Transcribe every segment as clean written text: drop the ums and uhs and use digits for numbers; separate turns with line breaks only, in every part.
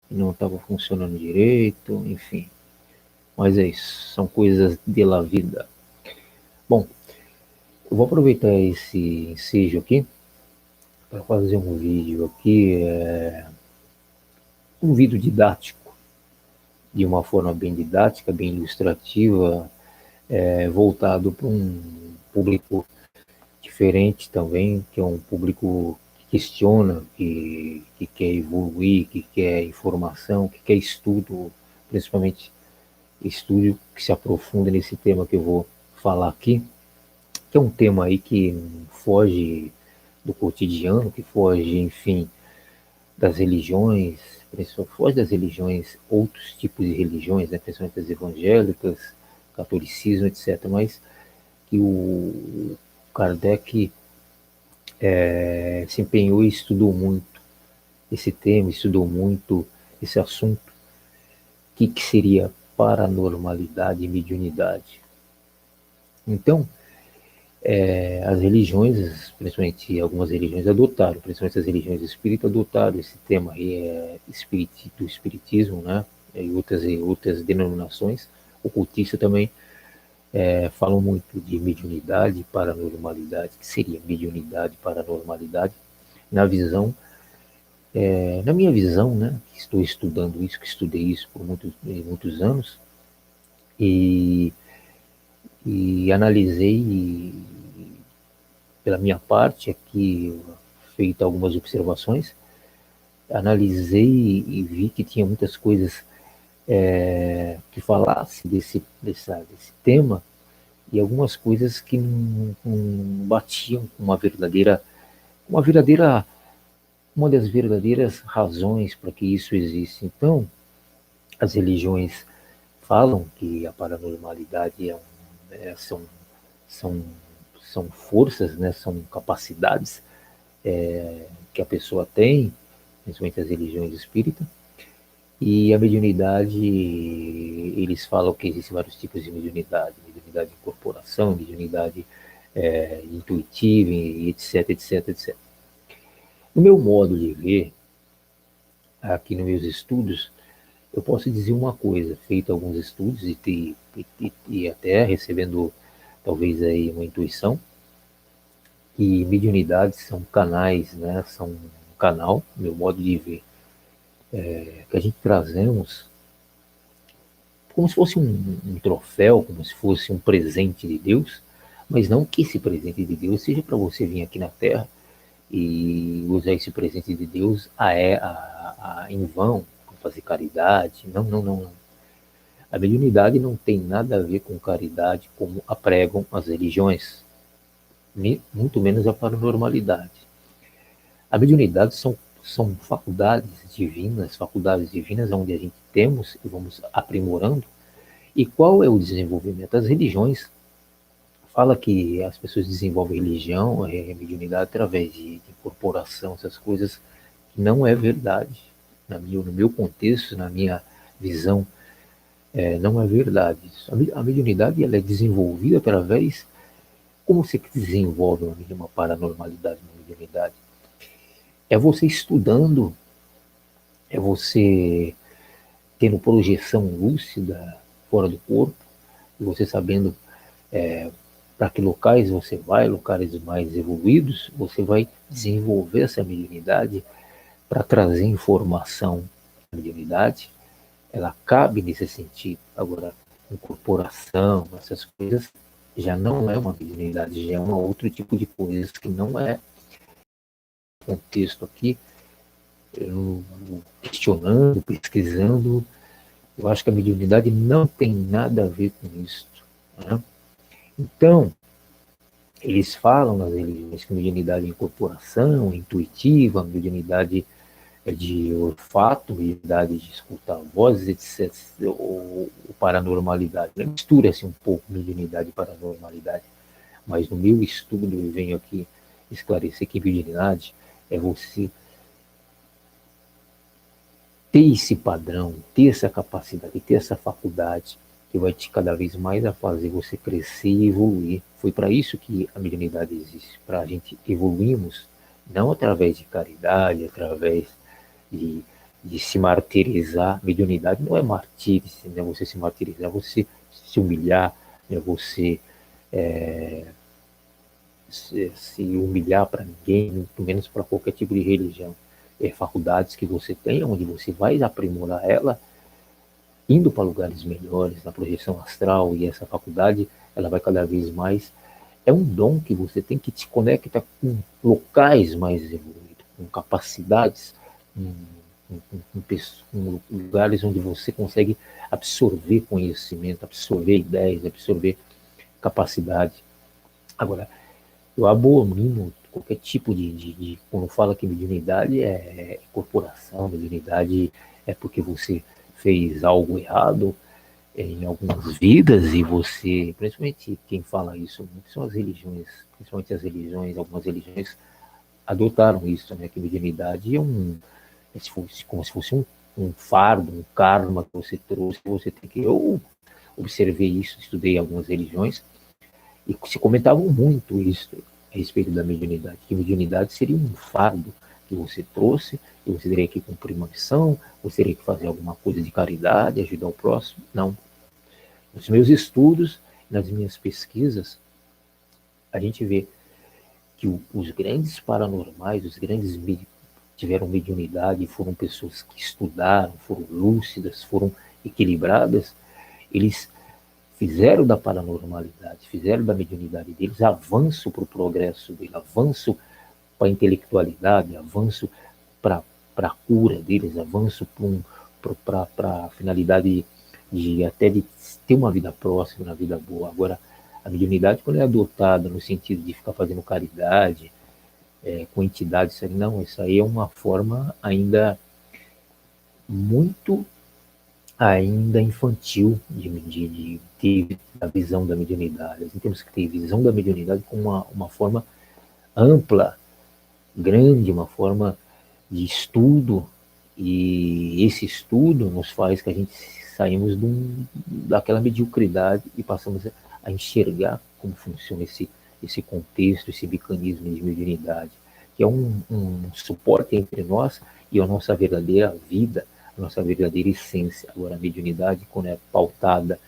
que não estava funcionando direito, enfim. Mas é isso, são coisas de la vida. Bom, eu vou aproveitar esse ensejo aqui para fazer um vídeo aqui, um vídeo didático, de uma forma bem didática, bem ilustrativa, voltado para um público diferente também, que é um público que questiona, que quer evoluir, que quer informação, que quer estudo, principalmente estudo que se aprofunda nesse tema que eu vou falar aqui, que é um tema aí que foge do cotidiano, que foge, enfim, das religiões, foge das religiões, outros tipos de religiões, né, principalmente as evangélicas, catolicismo, etc., mas que o Kardec se empenhou e estudou muito esse tema, estudou muito esse assunto, que seria paranormalidade e mediunidade. Então, as religiões, principalmente algumas religiões adotaram, principalmente as religiões espíritas adotaram esse tema aí, do espiritismo, né? E outras denominações, ocultista também, falam muito de mediunidade e paranormalidade, que seria mediunidade e paranormalidade, na visão, na minha visão, né? Que estou estudando isso, que estudei isso por muitos anos, e, e analisei pela minha parte aqui, feito algumas observações, analisei e vi que tinha muitas coisas que falasse desse tema e algumas coisas que não batiam com uma verdadeira, uma das verdadeiras razões para que isso existe. Então, as religiões falam que a paranormalidade são, são forças, né, são capacidades que a pessoa tem, principalmente as religiões espíritas, e a mediunidade, eles falam que existem vários tipos de mediunidade de incorporação, mediunidade intuitiva, etc, etc, etc. No meu modo de ver, aqui nos meus estudos, eu posso dizer uma coisa, feito alguns estudos e até recebendo talvez aí uma intuição, que mediunidades são canais, né? São um canal, meu modo de ver, que a gente trazemos como se fosse um troféu, como se fosse um presente de Deus, mas não que esse presente de Deus seja para você vir aqui na Terra e usar esse presente de Deus em vão, para fazer caridade. Não, não, não, não. A mediunidade não tem nada a ver com caridade como apregam as religiões, muito menos a paranormalidade. A mediunidade são faculdades divinas onde a gente temos e vamos aprimorando. E qual é o desenvolvimento? As religiões fala que as pessoas desenvolvem religião, mediunidade através de incorporação, essas coisas, que não é verdade. No meu contexto, na minha visão, não é verdade. A mediunidade ela é desenvolvida através. Como você desenvolve uma paranormalidade, uma mediunidade? É você estudando, é você tendo projeção lúcida fora do corpo, e você sabendo para que locais você vai, locais mais evoluídos, você vai desenvolver essa mediunidade para trazer informação. A mediunidade, ela cabe nesse sentido. Agora, incorporação, essas coisas, já não é uma mediunidade, já é um outro tipo de coisas que não é contexto aqui, eu, questionando, pesquisando, eu acho que a mediunidade não tem nada a ver com isso. Né? Então, eles falam nas religiões que mediunidade é incorporação, intuitiva, mediunidade de olfato, mediunidade de escutar vozes, etc. Ou paranormalidade. Mistura-se um pouco mediunidade e paranormalidade. Mas no meu estudo eu venho aqui esclarecer que mediunidade é você ter esse padrão, ter essa capacidade, ter essa faculdade que vai te cada vez mais a fazer você crescer e evoluir. Foi para isso que a mediunidade existe, para a gente evoluirmos, não através de caridade, através de de se martirizar. Mediunidade não é martírio, né? Você se martirizar, você se humilhar, né? Você se humilhar para ninguém, muito menos para qualquer tipo de religião. É faculdades que você tem, onde você vai aprimorar ela, indo para lugares melhores, na projeção astral, e essa faculdade ela vai cada vez mais. É um dom que você tem que te conecta com locais mais evoluídos, com capacidades, com lugares onde você consegue absorver conhecimento, absorver ideias, absorver capacidade. Agora, eu abomino qualquer tipo quando fala que mediunidade é corporação, mediunidade é porque você fez algo errado em algumas vidas e você, principalmente quem fala isso, são as religiões, principalmente as religiões, algumas religiões adotaram isso, né, que mediunidade como se fosse um fardo, um karma que você trouxe, que você tem que, eu observei isso, estudei algumas religiões, e se comentavam muito isso a respeito da mediunidade, que mediunidade seria um fardo que você trouxe, que você teria que cumprir uma missão, você teria que fazer alguma coisa de caridade, ajudar o próximo. Não. Nos meus estudos, nas minhas pesquisas, a gente vê que os grandes paranormais, os grandes tiveram mediunidade, foram pessoas que estudaram, foram lúcidas, foram equilibradas, eles fizeram da paranormalidade, fizeram da mediunidade deles avanço para o progresso dele, avanço para a intelectualidade, avanço para a cura deles, avanço para a finalidade até de ter uma vida próxima, uma vida boa. Agora, a mediunidade, quando é adotada no sentido de ficar fazendo caridade, com entidades, não, isso aí é uma forma muito ainda infantil de ter a visão da mediunidade. Assim, temos que ter visão da mediunidade com uma forma ampla, grande, uma forma de estudo, e esse estudo nos faz que a gente saímos daquela mediocridade e passamos a enxergar como funciona esse contexto, esse mecanismo de mediunidade, que é um suporte entre nós e a nossa verdadeira vida, a nossa verdadeira essência. Agora, a mediunidade, quando é pautada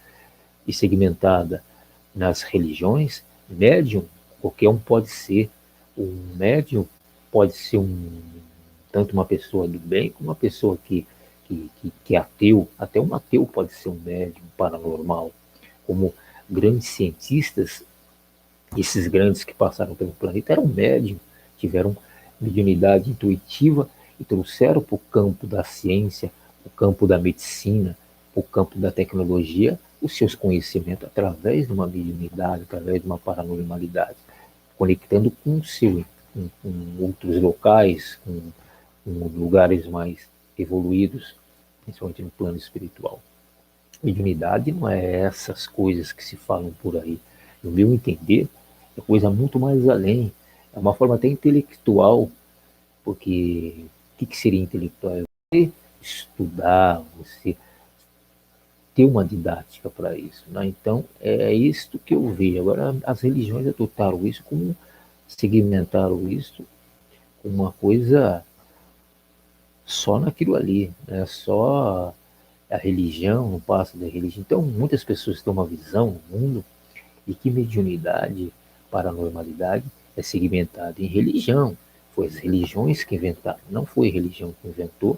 e segmentada nas religiões, médium, qualquer um pode ser. Um médium pode ser tanto uma pessoa do bem como uma pessoa que é ateu. Até um ateu pode ser um médium paranormal. Como grandes cientistas, esses grandes que passaram pelo planeta eram médium, tiveram mediunidade intuitiva e trouxeram para o campo da ciência, o campo da medicina, o campo da tecnologia, os seus conhecimentos através de uma mediunidade, através de uma paranormalidade, conectando com o seu, com outros locais, com lugares mais evoluídos, principalmente no plano espiritual. Mediunidade não é essas coisas que se falam por aí. No meu entender, é coisa muito mais além. É uma forma até intelectual, porque o que seria intelectual? É você estudar, você ter uma didática para isso. Né? Então, é isto que eu vejo. Agora, as religiões adotaram isso como segmentaram isso como uma coisa só naquilo ali, né? Só a religião, não passa da religião. Então, muitas pessoas têm uma visão no mundo de que mediunidade, paranormalidade é segmentada em religião. Foi as religiões que inventaram, não foi a religião que inventou,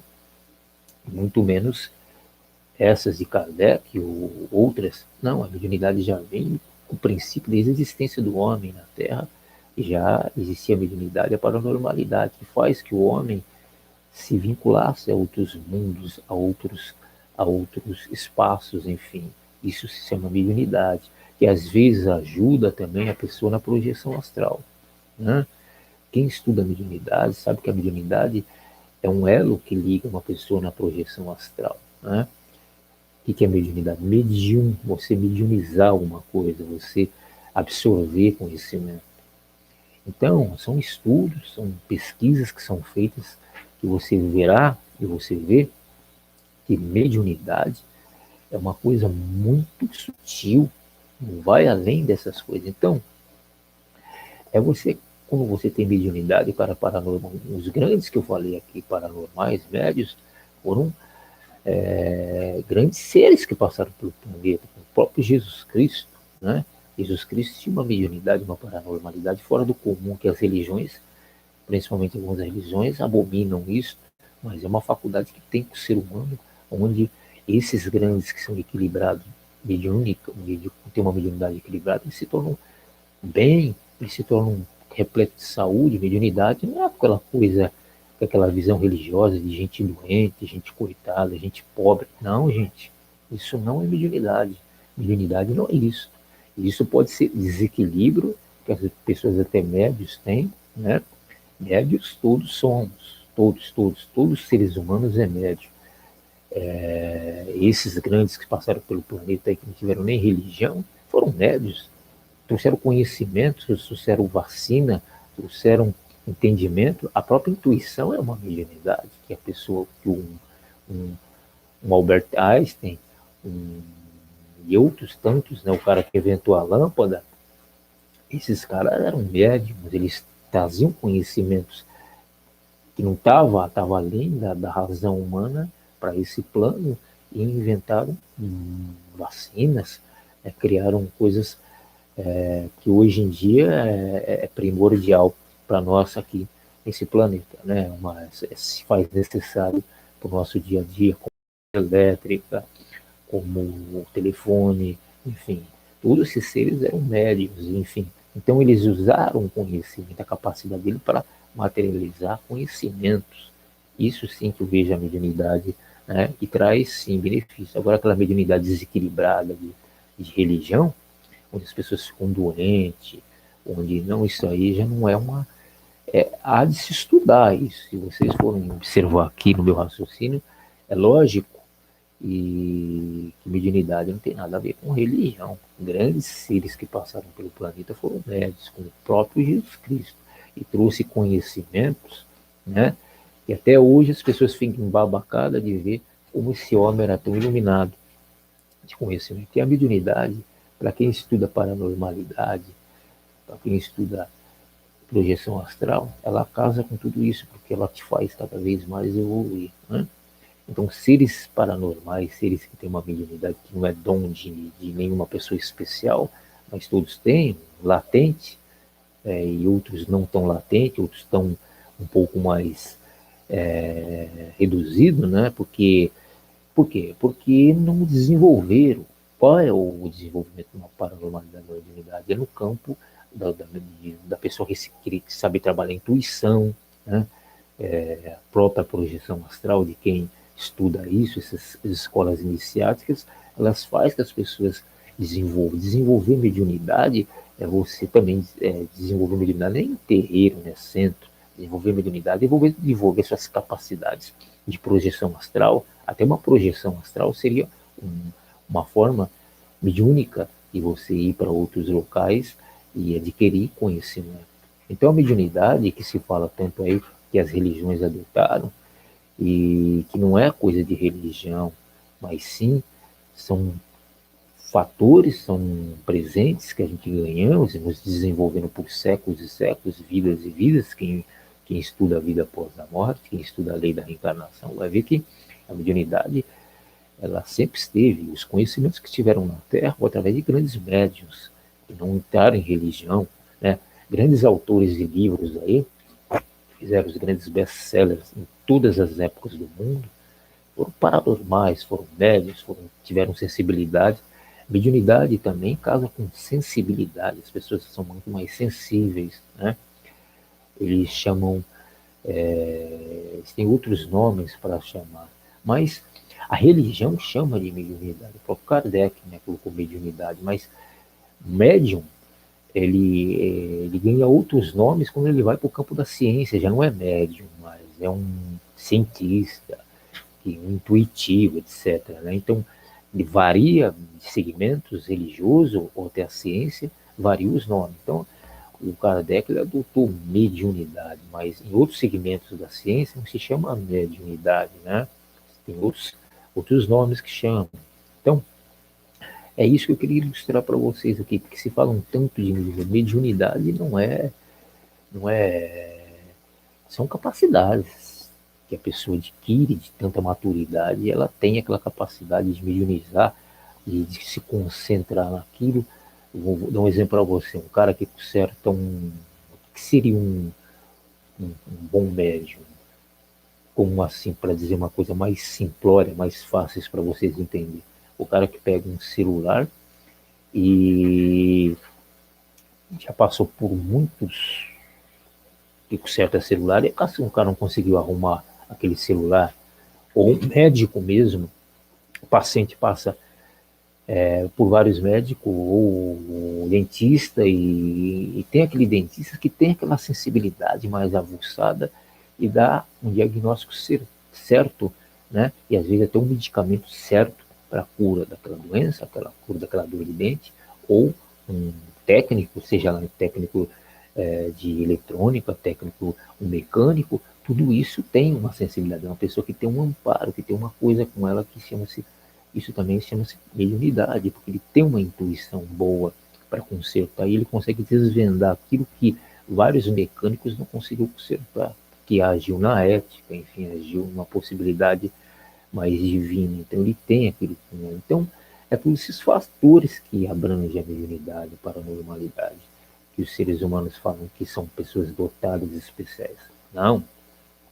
muito menos essas de Kardec ou outras. Não, a mediunidade já vem com o princípio desde a existência do homem na Terra, já existia a mediunidade, a paranormalidade, que faz que o homem se vinculasse a outros mundos, a outros espaços, enfim. Isso se chama mediunidade, que às vezes ajuda também a pessoa na projeção astral. Né? Quem estuda mediunidade sabe que a mediunidade é um elo que liga uma pessoa na projeção astral. Né? O que é mediunidade? Medium, você mediunizar alguma coisa, você absorver conhecimento. Então, são estudos, são pesquisas que são feitas, que você verá e você vê que mediunidade é uma coisa muito sutil, não vai além dessas coisas. Então, como você tem mediunidade para paranormal, os grandes que eu falei aqui, paranormais, médios, foram grandes seres que passaram pelo planeta, o próprio Jesus Cristo, né? Jesus Cristo tinha uma mediunidade, uma paranormalidade fora do comum, que as religiões, principalmente algumas religiões, abominam isso, mas é uma faculdade que tem com o ser humano, onde esses grandes que são equilibrados, tem uma mediunidade equilibrada, eles se tornam bem, eles se tornam repletos de saúde, mediunidade, não é aquela coisa, aquela visão religiosa de gente doente, gente coitada, gente pobre. Não, gente, isso não é mediunidade. Mediunidade não é isso. Isso pode ser desequilíbrio, que as pessoas até médios têm, né? Médios todos somos, todos os seres humanos é médio. Esses grandes que passaram pelo planeta e que não tiveram nem religião, foram médios, trouxeram conhecimento, trouxeram vacina, trouxeram entendimento. A própria intuição é uma mediunidade, que a pessoa, que um, um Albert Einstein, e outros tantos, né, o cara que inventou a lâmpada, esses caras eram médiums, eles traziam conhecimentos que não tava além da razão humana para esse plano e inventaram vacinas, criaram coisas que hoje em dia é primordial para nós aqui nesse planeta, né? Se faz necessário para o nosso dia a dia, como a elétrica, como o telefone, enfim, todos esses seres eram médicos, enfim. Então eles usaram o conhecimento, a capacidade dele para materializar conhecimentos. Isso sim que eu vejo a mediunidade, né? E traz sim benefício. Agora aquela mediunidade desequilibrada de religião, onde as pessoas ficam doentes, onde não, isso aí já não é uma. Há de se estudar isso. Se vocês forem observar aqui no meu raciocínio, é lógico que mediunidade não tem nada a ver com religião. Grandes seres que passaram pelo planeta foram médicos, como o próprio Jesus Cristo, e trouxe conhecimentos, né? E até hoje as pessoas ficam embabacadas de ver como esse homem era tão iluminado de conhecimento. E a mediunidade, para quem estuda paranormalidade, para quem estuda projeção astral, ela casa com tudo isso, porque ela te faz cada vez mais evoluir, né? Então, seres paranormais, seres que têm uma mediunidade que não é dom de nenhuma pessoa especial, mas todos têm, latente, e outros não tão latente, outros estão um pouco mais reduzido, né? Por quê? Porque não desenvolveram. Qual é o desenvolvimento de uma paranormalidade da mediunidade? É no campo da pessoa que sabe trabalhar a intuição, né? A própria projeção astral de quem estuda isso, essas escolas iniciáticas, elas fazem que as pessoas desenvolvam. Desenvolver mediunidade é você também desenvolver mediunidade nem em terreiro, né, centro. Desenvolver mediunidade, desenvolver suas capacidades de projeção astral. Até uma projeção astral seria uma forma mediúnica de você ir para outros locais e adquirir conhecimento. Então a mediunidade que se fala tanto aí, que as religiões adotaram, e que não é coisa de religião, mas sim são fatores, são presentes que a gente ganhamos e nos desenvolvendo por séculos e séculos, vidas e vidas. Quem estuda a vida após a morte, quem estuda a lei da reencarnação, vai ver que a mediunidade ela sempre esteve, os conhecimentos que estiveram na Terra, através de grandes médiuns, que não entraram em religião, né? Grandes autores de livros aí, fizeram os grandes best-sellers em todas as épocas do mundo, foram paranormais, foram médios, tiveram sensibilidade. Mediunidade também casa com sensibilidade, as pessoas são muito mais sensíveis, né? Eles chamam, eles têm outros nomes para chamar, mas a religião chama de mediunidade. O próprio Kardec, né, colocou mediunidade, mas médium, ele ganha outros nomes quando ele vai para o campo da ciência, já não é médium, mas é um cientista, um intuitivo, etc. Né? Então, ele varia de segmentos religioso ou até a ciência, varia os nomes. Então, o Kardec ele adotou mediunidade, mas em outros segmentos da ciência não se chama mediunidade, né? Tem outros nomes que chamam. Então, é isso que eu queria ilustrar para vocês aqui, porque se falam tanto de mediunidade, não é, são capacidades que a pessoa adquire de tanta maturidade, ela tem aquela capacidade de mediunizar e de se concentrar naquilo. Vou dar um exemplo para você, um cara que conserta que seria um bom médium, como assim, para dizer uma coisa mais simplória, mais fácil para vocês entenderem. O cara que pega um celular e já passou por muitos que conserta celular, e assim, um cara não conseguiu arrumar aquele celular, ou um médico mesmo, o paciente passa por vários médicos, ou dentista, e tem aquele dentista que tem aquela sensibilidade mais avançada e dá um diagnóstico certo, né? E às vezes até um medicamento certo para a cura daquela doença, aquela cura daquela dor de dente, ou um técnico, seja lá um técnico de eletrônica, técnico, um mecânico, tudo isso tem uma sensibilidade, uma pessoa que tem um amparo, que tem uma coisa com ela que chama-se, isso também chama-se mediunidade, porque ele tem uma intuição boa para consertar, e ele consegue desvendar aquilo que vários mecânicos não conseguiram consertar, que agiu na ética, enfim, agiu numa possibilidade mais divina. Então ele tem aquilo. Então é por esses fatores que abrange a mediunidade, a paranormalidade, que os seres humanos falam que são pessoas dotadas especiais. Não,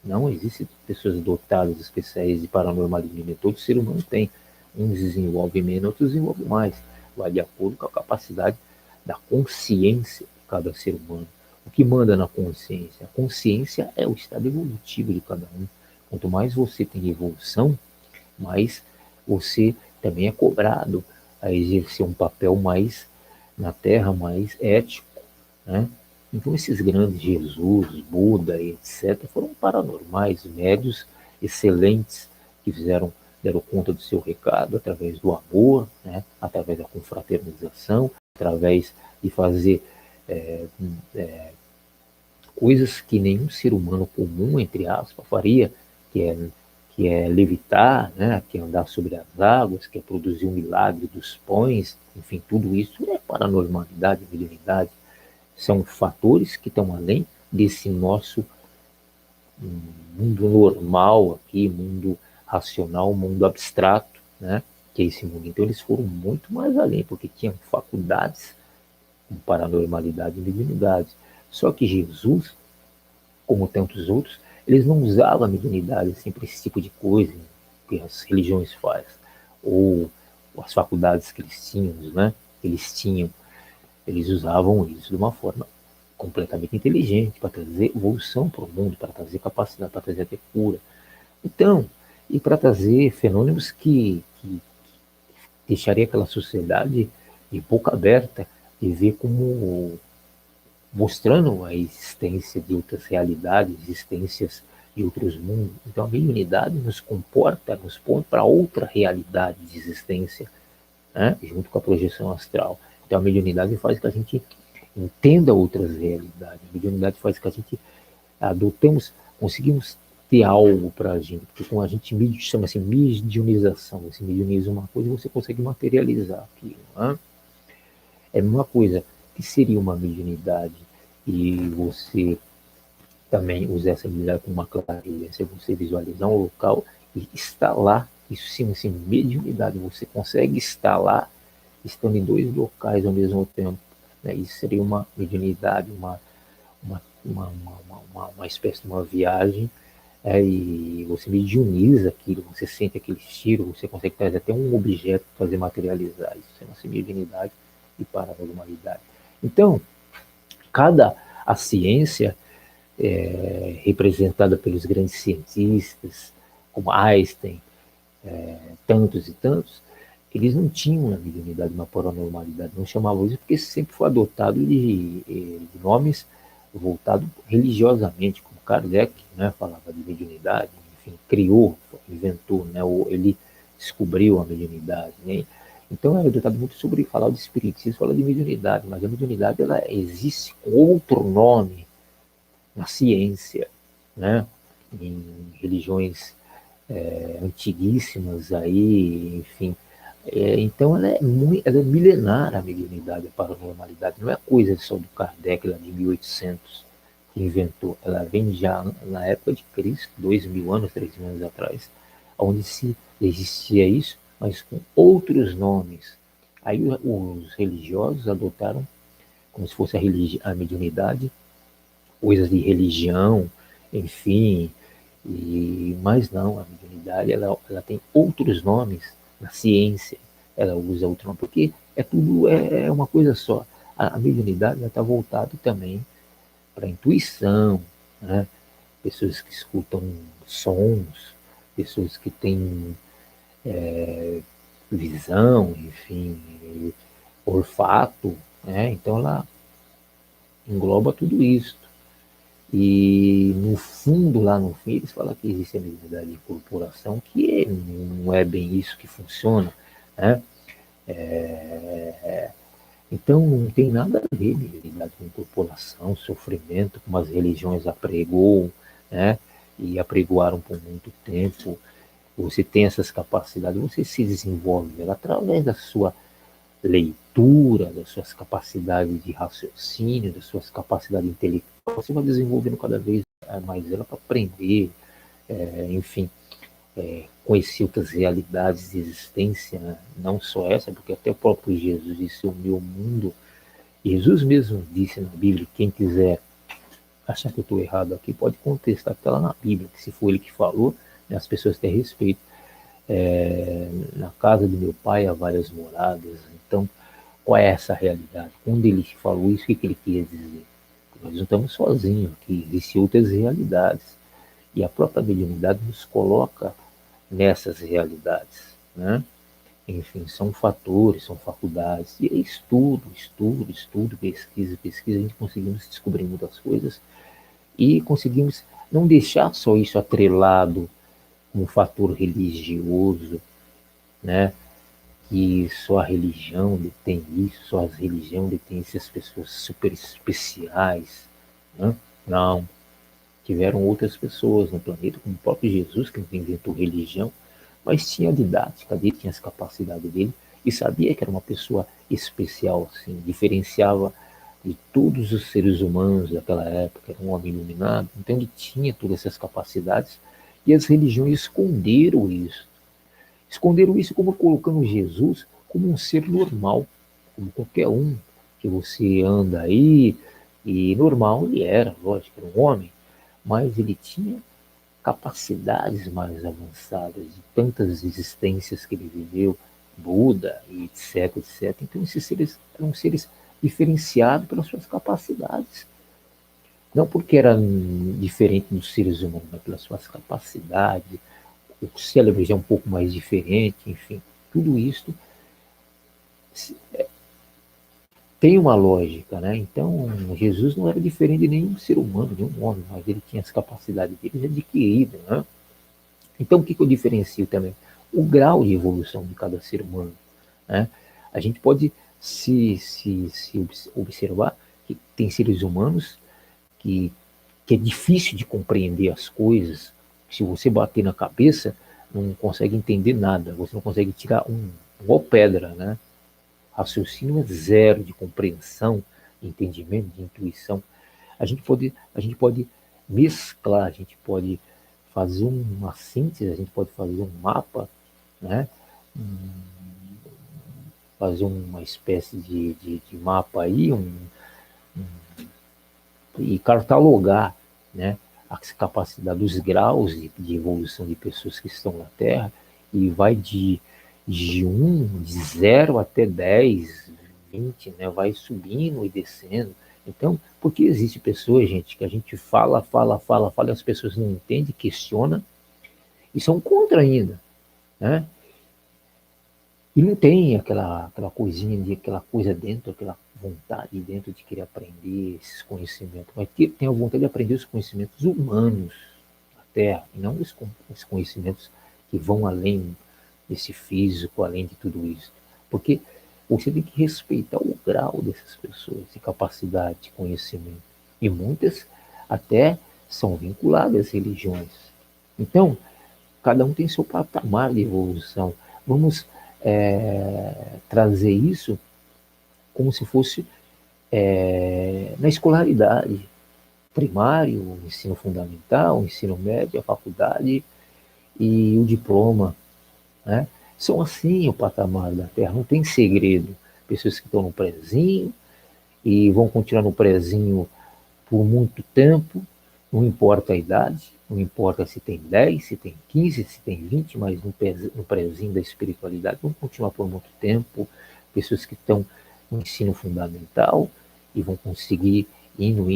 não existem pessoas dotadas especiais de paranormalismo. Todo ser humano tem. Uns desenvolvem menos, outros desenvolvem mais. Vai de acordo com a capacidade da consciência de cada ser humano. O que manda na consciência? A consciência é o estado evolutivo de cada um. Quanto mais você tem evolução, mais você também é cobrado a exercer um papel mais na Terra, mais ético, né? Então esses grandes, Jesus, Buda, etc., foram paranormais, médios excelentes, que deram conta do seu recado através do amor, né? Através da confraternização, através de fazer coisas que nenhum ser humano comum, entre aspas, faria, que é, que é levitar, né? Que é andar sobre as águas, que é produzir um milagre dos pães, enfim, tudo isso é paranormalidade, mediunidade. São fatores que estão além desse nosso mundo normal aqui, mundo racional, mundo abstrato, né? Que é esse mundo. Então eles foram muito mais além, porque tinham faculdades com paranormalidade e mediunidade. Só que Jesus, como tantos outros, eles não usavam a mediunidade assim para esse tipo de coisa que as religiões fazem, ou as faculdades que eles tinham, né? Eles usavam isso de uma forma completamente inteligente, para trazer evolução para o mundo, para trazer capacidade, para trazer até cura. Então, e para trazer fenômenos que deixaria aquela sociedade de boca aberta e ver como mostrando a existência de outras realidades, existências de outros mundos. Então a mediunidade nos comporta, nos põe para outra realidade de existência, né? Junto com a projeção astral. Então a mediunidade faz que a gente entenda outras realidades. A mediunidade faz que a gente adotemos, conseguimos ter algo para a gente, porque quando a gente chama-se mediunização, você mediuniza uma coisa e você consegue materializar aquilo. Né? É uma coisa que seria uma mediunidade e você também usar essa mediunidade com uma clarividência, você visualizar um local e estar lá, isso chama-se mediunidade, você consegue estar lá, estando em dois locais ao mesmo tempo. Né? Isso seria uma mediunidade, uma espécie de uma viagem, e você mediuniza aquilo, você sente aquele cheiro, você consegue trazer até um objeto para fazer materializar. Isso chama-se mediunidade e paranormalidade. Então, a ciência, representada pelos grandes cientistas, como Einstein, tantos e tantos, eles não tinham a mediunidade, uma paranormalidade, não chamavam isso, porque sempre foi adotado de nomes voltados religiosamente, como Kardec, né, falava de mediunidade, enfim, criou, inventou, né, ou ele descobriu a mediunidade, né? Então é adotado muito sobre falar de espiritismo, falar de mediunidade, mas a mediunidade ela existe com outro nome na ciência, né? Em religiões antiguíssimas aí, enfim. Então ela é milenar, a mediunidade, a paranormalidade, não é coisa só do Kardec lá de 1800, que inventou, ela vem já na época de Cristo, 2000 anos, 3000 anos atrás, onde se existia isso, mas com outros nomes. Aí os religiosos adotaram como se fosse a mediunidade, coisas de religião, enfim, mas não, a mediunidade ela tem outros nomes na ciência, ela usa outro nome, porque é uma coisa só. A mediunidade está voltada também para a intuição, né? Pessoas que escutam sons, pessoas que têm visão, enfim, olfato, né? Então ela engloba tudo isso. E no fundo, lá no fim, eles falam que existe a mediunidade de corporação, que não é bem isso que funciona, né? Então não tem nada a ver mediunidade com corporação, sofrimento, como as religiões apregoam, né? E apregoaram por muito tempo. Você tem essas capacidades, você se desenvolve através da sua leitura, das suas capacidades de raciocínio, das suas capacidades intelectuais, você vai desenvolvendo cada vez mais ela para aprender, enfim, conhecer outras realidades de existência, né? Não só essa, porque até o próprio Jesus disse: o meu mundo. Jesus mesmo disse na Bíblia: quem quiser achar que eu estou errado aqui, pode contestar, que está lá na Bíblia, que se foi ele que falou, né, as pessoas têm respeito. Na casa do meu pai há várias moradas, então qual é essa realidade? Quando ele falou isso, o que ele queria dizer? Nós não estamos sozinhos, que existem outras realidades. E a própria mediunidade nos coloca nessas realidades, né? Enfim, são fatores, são faculdades. E é estudo, pesquisa, pesquisa, a gente conseguimos descobrir muitas coisas e conseguimos não deixar só isso atrelado como fator religioso, né? Que só a religião detém isso, só a religião detém essas pessoas super especiais, né? Não, tiveram outras pessoas no planeta, como o próprio Jesus, que inventou religião, mas tinha a didática dele, tinha as capacidades dele, e sabia que era uma pessoa especial, assim, diferenciava de todos os seres humanos daquela época, era um homem iluminado, então ele tinha todas essas capacidades, e as religiões esconderam isso. Esconderam isso como colocando Jesus como um ser normal, como qualquer um que você anda aí, e normal ele era, lógico, era um homem, mas ele tinha capacidades mais avançadas de tantas existências que ele viveu, Buda e etc, etc. Então esses seres eram seres diferenciados pelas suas capacidades. Não porque eram diferentes dos seres humanos, mas pelas suas capacidades. O cérebro já é um pouco mais diferente, enfim. Tudo isso tem uma lógica, né? Então, Jesus não era diferente de nenhum ser humano, nenhum homem, mas ele tinha as capacidades dele adquiridas, né? Então, o que eu diferencio também? O grau de evolução de cada ser humano, né? A gente pode se observar que tem seres humanos que, que é difícil de compreender as coisas. Se você bater na cabeça, não consegue entender nada, você não consegue tirar uma pedra, né? Raciocínio é zero de compreensão, de entendimento, de intuição. A gente pode mesclar, a gente pode fazer uma síntese, a gente pode fazer um mapa, né? Fazer uma espécie de mapa aí, e catalogar, né? A capacidade dos graus de evolução de pessoas que estão na Terra, e vai de 0 até 10, 20, né? Vai subindo e descendo. Então, porque existe pessoas, gente, que a gente fala, e as pessoas não entendem, questionam e são contra ainda, né? E não tem aquela coisinha, aquela coisa dentro, aquela vontade dentro de querer aprender esses conhecimentos. Mas tem a vontade de aprender os conhecimentos humanos da Terra, e não os conhecimentos que vão além desse físico, além de tudo isso. Porque você tem que respeitar o grau dessas pessoas, de capacidade, de conhecimento. E muitas até são vinculadas às religiões. Então, cada um tem seu patamar de evolução. Vamos trazer isso como se fosse na escolaridade. primário, o ensino fundamental, o ensino médio, a faculdade e o diploma, né? São assim o patamar da Terra, não tem segredo. Pessoas que estão no prezinho e vão continuar no prezinho por muito tempo, não importa a idade, não importa se tem 10, se tem 15, se tem 20, mas no prezinho da espiritualidade vão continuar por muito tempo. Pessoas que estão no ensino fundamental e vão conseguir, indo,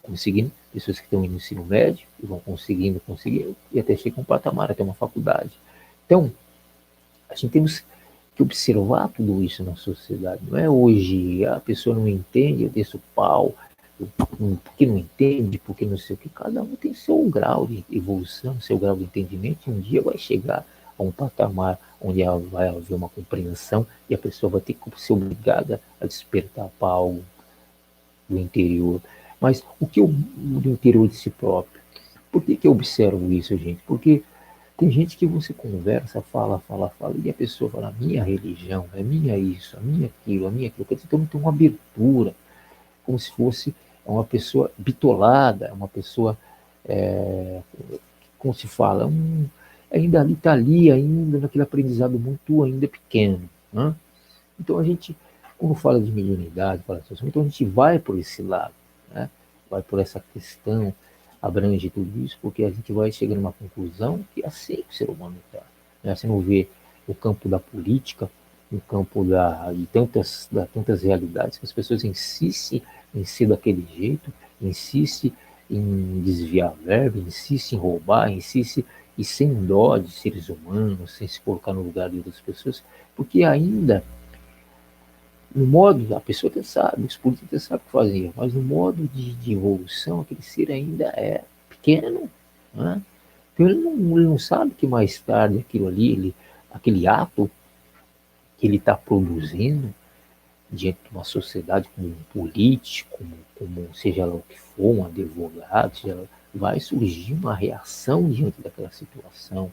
conseguindo, pessoas que estão no ensino médio e vão conseguindo, e até chegar a um patamar, até uma faculdade. Então, a gente temos que observar tudo isso na sociedade. Não é hoje a pessoa não entende, eu desço o pau, porque não entende, porque não sei o que. Cada um tem seu grau de evolução, seu grau de entendimento, e um dia vai chegar a um patamar onde vai haver uma compreensão e a pessoa vai ter que ser obrigada a despertar para algo do interior. Mas o que do interior de si próprio? Por que eu observo isso, gente? Porque tem gente que você conversa, fala, e a pessoa fala, minha religião, é minha isso, a minha aquilo, a minha aquilo. Então não tem uma abertura, como se fosse uma pessoa bitolada, uma pessoa, é, como se fala, ainda ali está ali, ainda naquele aprendizado muito ainda pequeno. Né? Então a gente, quando fala de mediunidade, fala assim, então a gente vai por esse lado, né? Vai por essa questão, abrange tudo isso, porque a gente vai chegar numa conclusão que é assim que o ser humano está. Né? Você não vê o campo da política, no campo de tantas realidades, que as pessoas insistem em ser daquele jeito, insistem em desviar verba, insistem em roubar, insistem e sem dó de seres humanos, sem se colocar no lugar de outras pessoas, porque ainda no modo, a pessoa até sabe, os políticos até sabem o que fazer, mas no modo de evolução, aquele ser ainda é pequeno. Né? Então ele não sabe que mais tarde aquilo ali, aquele ato que ele está produzindo diante de uma sociedade, como um político, como seja lá o que for, um advogado, vai surgir uma reação diante daquela situação.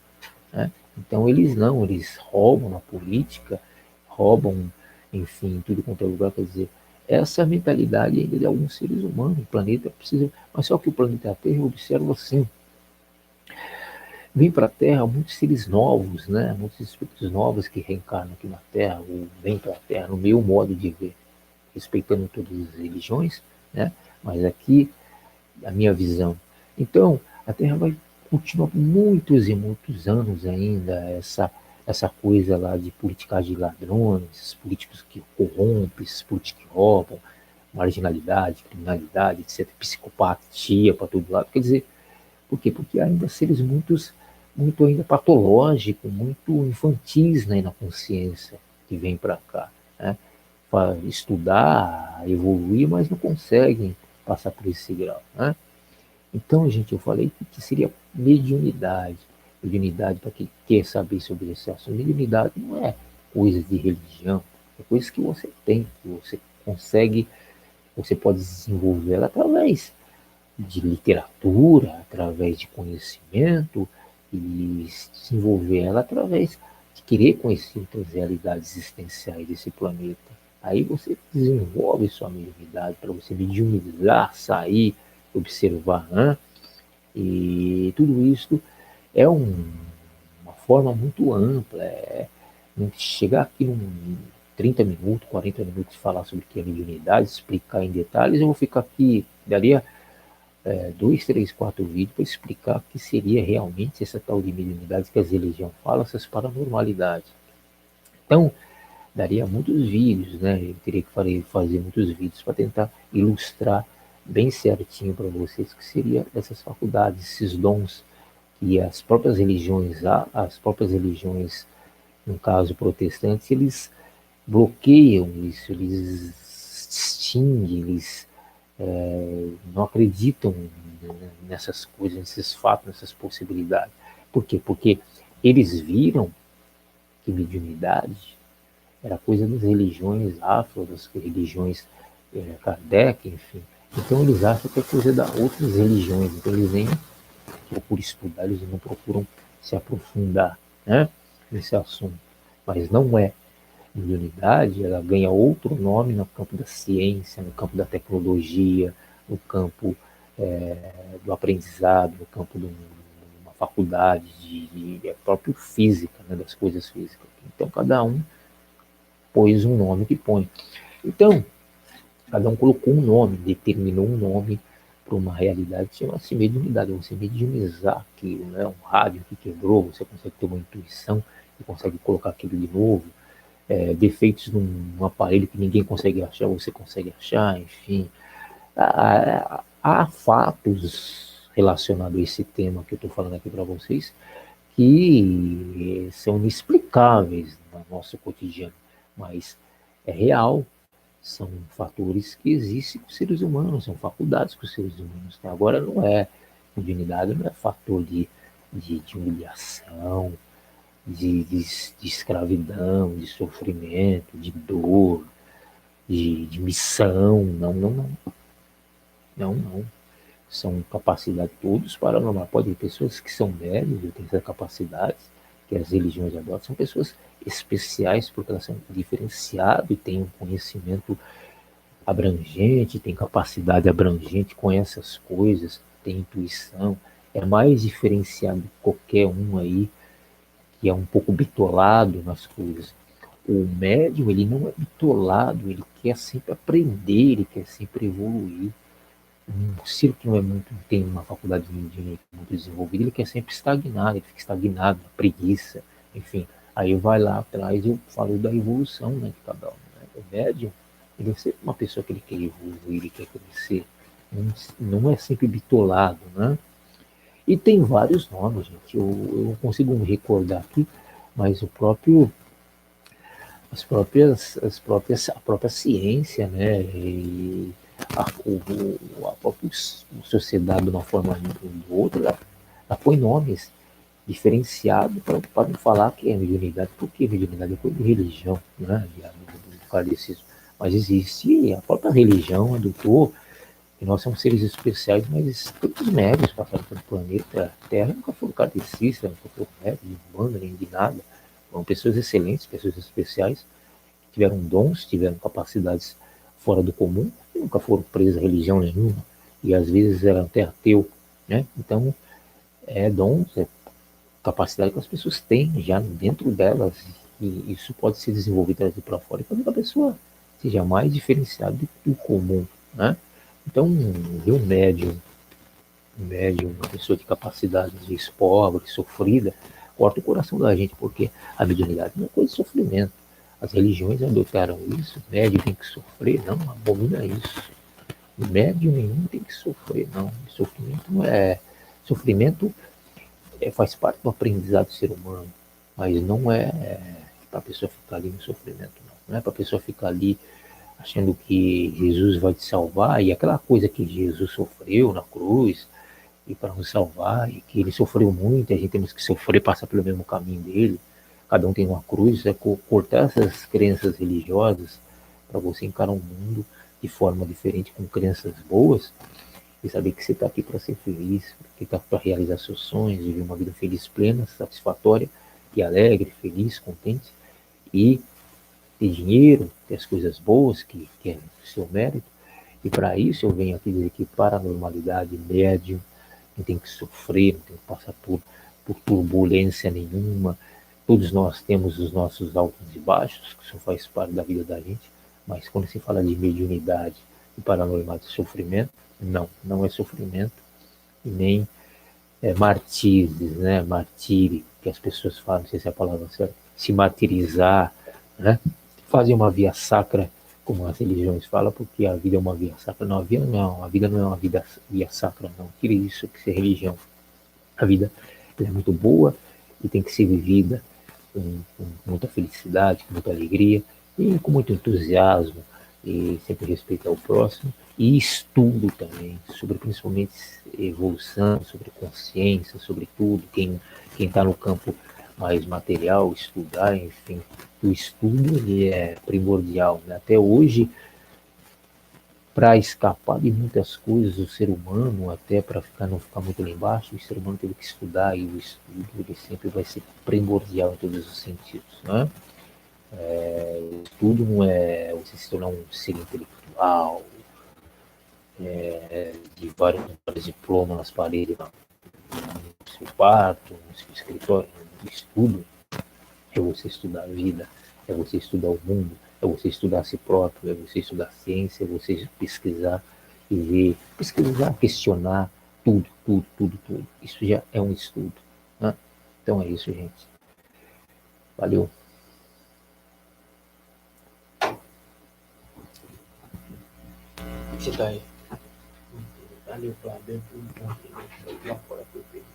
Né? Então eles não, eles roubam na política, roubam, enfim, tudo quanto é lugar, quer dizer, essa é a mentalidade ainda de alguns seres humanos, o planeta precisa, mas só que o planeta Terra eu observo assim, vem para a Terra muitos seres novos, né? Muitos espíritos novos que reencarnam aqui na Terra, ou vêm para a Terra, no meu modo de ver, respeitando todas as religiões, né? Mas aqui, a minha visão. Então, a Terra vai continuar por muitos e muitos anos ainda essa coisa lá de politicagem de ladrões, esses políticos que corrompem, esses políticos que roubam, marginalidade, criminalidade, etc., psicopatia para todo lado. Quer dizer, por quê? Porque ainda seres muito ainda patológicos, muito infantis, né, na consciência que vem para cá, né? Para estudar, evoluir, mas não conseguem passar por esse grau, né? Então, gente, eu falei que seria mediunidade. Mediunidade, para quem quer saber sobre esse assunto, mediunidade não é coisa de religião, é coisa que você tem, que você consegue, você pode desenvolver ela através de literatura, através de conhecimento e desenvolver ela através de querer conhecer outras realidades existenciais desse planeta. Aí você desenvolve sua mediunidade para você mediunizar, sair, observar, né? E tudo isso é uma forma muito ampla. Chegar aqui em 30 minutos, 40 minutos, falar sobre o que é mediunidade, explicar em detalhes, eu vou ficar aqui, daria 2, 3, 4 vídeos para explicar o que seria realmente essa tal de mediunidade que as religiões falam, essas paranormalidades. Então, daria muitos vídeos, né? Eu teria que fazer muitos vídeos para tentar ilustrar bem certinho para vocês o que seria essas faculdades, esses dons que as próprias religiões, no caso protestantes, eles bloqueiam isso, eles extinguem, eles não acreditam nessas coisas, nesses fatos, nessas possibilidades. Por quê? Porque eles viram que mediunidade era coisa das religiões afro, das religiões Kardec, enfim. Então eles acham que é coisa da outras religiões, então eles nem procuram estudar, eles não procuram se aprofundar, né, nesse assunto. Mas não é. Mediunidade, ela ganha outro nome no campo da ciência, no campo da tecnologia, no campo do aprendizado, no campo de uma faculdade, de próprio física, né, das coisas físicas. Então, cada um pôs um nome que põe. Então, cada um colocou um nome, determinou um nome para uma realidade que chama-se mediunidade. Você mediunizar aquilo, né? Um rádio que quebrou, você consegue ter uma intuição e consegue colocar aquilo de novo. Defeitos num aparelho que ninguém consegue achar, você consegue achar, enfim. Há fatos relacionados a esse tema que eu estou falando aqui para vocês que são inexplicáveis no nosso cotidiano, mas é real, são fatores que existem com os seres humanos, são faculdades que os seres humanos têm. Agora não é dignidade, não é fator de humilhação, de escravidão, de sofrimento, de dor, de missão, não, não, não, não, não. São capacidades todos paranormais. Pode ter pessoas que são médios e têm essa capacidade, que as religiões adotam, são pessoas especiais porque elas são diferenciadas e têm um conhecimento abrangente, tem capacidade abrangente, conhece as coisas, tem intuição, é mais diferenciado que qualquer um aí que é um pouco bitolado nas coisas. O médium, ele não é bitolado, ele quer sempre aprender, ele quer sempre evoluir. Um ser que não é muito, tem uma faculdade de muito desenvolvida, ele quer sempre estagnar, ele fica estagnado, preguiça, enfim. Aí vai lá atrás e eu falo da evolução, né, de cada um. Né? O médium, ele é sempre uma pessoa que ele quer evoluir, ele quer crescer, não é sempre bitolado, né? E tem vários nomes, gente. Eu não consigo me recordar aqui, mas o próprio, a própria ciência, né? E a própria sociedade, de uma forma ou de outra, ela põe nomes diferenciados para não falar que é mediunidade, porque mediunidade é coisa de religião, né? Do kardecismo. Mas existe a própria religião, adotou que nós somos seres especiais, mas todos os médios passaram pelo planeta Terra nunca foram kardecistas, nunca foram médios de banda, nem de nada. Foram pessoas excelentes, pessoas especiais, que tiveram dons, tiveram capacidades fora do comum, e nunca foram presos a religião nenhuma, e às vezes eram até ateu, né? Então, dons, capacidade que as pessoas têm já dentro delas, e isso pode ser desenvolvido trazido para fora e fazer que a pessoa seja mais diferenciada do comum, né? Então, ver um médium, uma pessoa de capacidade, às vezes pobre, sofrida, corta o coração da gente, porque a mediunidade não é coisa de sofrimento. As religiões adotaram isso, o médium tem que sofrer, não, abomina isso. O médium nenhum tem que sofrer, não. Sofrimento não é. Sofrimento faz parte do aprendizado do ser humano, mas não é para a pessoa ficar ali no sofrimento, não. Não é para a pessoa ficar ali achando que Jesus vai te salvar, e aquela coisa que Jesus sofreu na cruz, e para nos salvar, e que ele sofreu muito, a gente temos que sofrer, passar pelo mesmo caminho dele, cada um tem uma cruz, cortar essas crenças religiosas para você encarar um mundo de forma diferente, com crenças boas, e saber que você está aqui para ser feliz, que está para realizar seus sonhos, viver uma vida feliz, plena, satisfatória, e alegre, feliz, contente, e ter dinheiro, ter as coisas boas, que é o seu mérito. E para isso eu venho aqui dizer que paranormalidade, médium, não tem que sofrer, não tem que passar por turbulência nenhuma. Todos nós temos os nossos altos e baixos, que isso faz parte da vida da gente, mas quando se fala de mediunidade e paranormal de sofrimento, não, não é sofrimento e nem martírios, né? Martírio, que as pessoas falam, não sei se é a palavra certa, se martirizar, né? Fazer uma via sacra, como as religiões falam, porque a vida é uma via sacra. Não, a vida não é uma vida via sacra, não. Tire isso que é religião. A vida é muito boa e tem que ser vivida com muita felicidade, com muita alegria e com muito entusiasmo e sempre respeitar o próximo e estudo também sobre principalmente evolução, sobre consciência, sobre tudo, quem está no campo mais material, estudar, enfim, o estudo ele é primordial, né? Até hoje, para escapar de muitas coisas, o ser humano, até para não ficar muito lá embaixo, o ser humano teve que estudar, e o estudo ele sempre vai ser primordial em todos os sentidos, né? O estudo não é você se tornar um ser intelectual, de vários diplomas nas paredes, no seu quarto, no seu escritório, no estudo, é você estudar a vida, é você estudar o mundo, é você estudar a si próprio, é você estudar ciência, é você pesquisar e ver, pesquisar, questionar, tudo, tudo, tudo, tudo. Isso já é um estudo. Né? Então é isso, gente. Valeu.
Você tá aí. Valeu, Flávio. Lá fora foi feito.